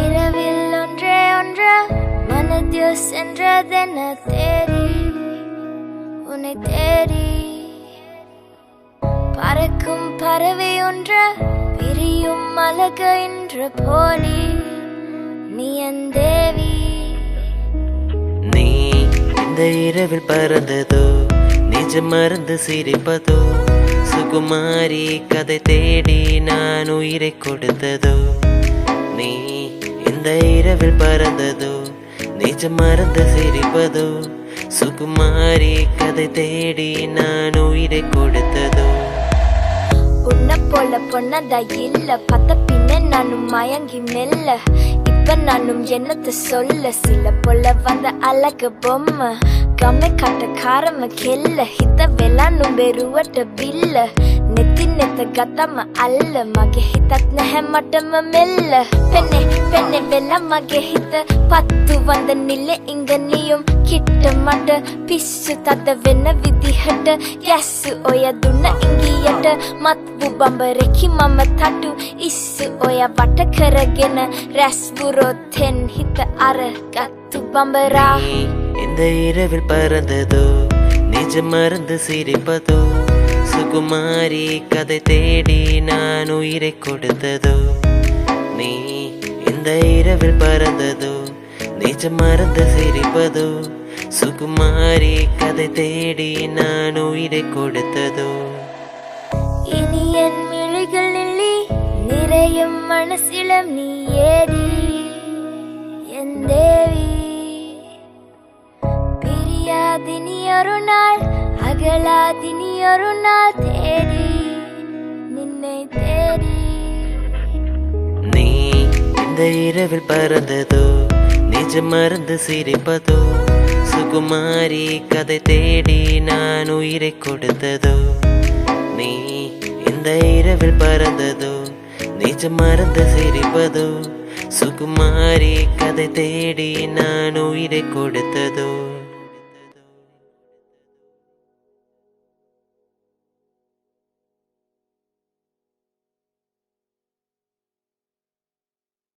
இரவில் ஒன்றே ஒன்று மனதில் சென்றதென தேடி உன்னை தேடி பறக்கும் பறவை ஒன்று விரியும் அழகு என்ற போலி நீ என் தேவி. நீ இந்த இரவில் பறந்ததோ நிஜம் மறந்து சிரிப்பதோ சுகுமாரி கதை தேடி நான் உயிரை கொடுத்ததோ. நீ இந்த இரவில் பறந்ததோ நிஜம் மறந்து சிரிப்பதோ சுகுமாரி கதை தேடி நான் உயிரை கொடுத்ததோ. உன்னை போல பொண்ணதா இல்ல பத்த பின்ன நானும் மயங்கி மெல்ல இப்ப நானும் என்னத்தை சொல்ல சில போல வந்த அழகு பொம்மை கம்மை காட்ட காரம கெல்ல හිත වෙලා නුඹේ රුවට බිල්ල නෙති නෙත ගතම අල්ල මගේ හිතත් නැහැ මටම මෙල්ල පෙන්නේ පෙන්නේ වෙලා මගේ හිත පත්තු වඳ නිල ඉංගනියුම් කිට්ට මට පිස්සු තද වෙන විදිහට ගැස්සු ඔය දුන්න ඉංගියට මත්පු බඹරෙකි මම තටු ඉස්සු ඔය වට කරගෙන රැස්බුරොත්ෙන් හිත අරගත්තු බඹරා. இந்த இரவில் பறந்ததோ நிஜம் மறந்து சிரிப்பதோ சுகுமாரி கதை தேடி நான் உயிரை கொடுத்ததோ. நீ இந்த இரவில் பறந்ததோ நிஜம் மறந்து சிரிப்பதோ சுகுமாரி கதை தேடி நான் உயிரை கொடுத்ததோ. இனி என் மிழிகள் நில்லி நிறையும் மனசிலம் நீ ஏடி என் தேவி. பிரியாதினி ஒரு நாள் அகலாதினி ஒரு நாள் தேடி நின்னை தேடி. நீ இந்த இரவில் பறந்ததோ நிஜம் மறந்து சிரிப்பதோ சுகுமாரி கதை தேடி நான் உயிரை கொடுத்ததோ. நீ இந்த இரவில் பறந்ததோ நிஜம் மறந்து சிரிப்பதோ சுகுமாரி கதை தேடி நான் உயிரை கொடுத்ததோ.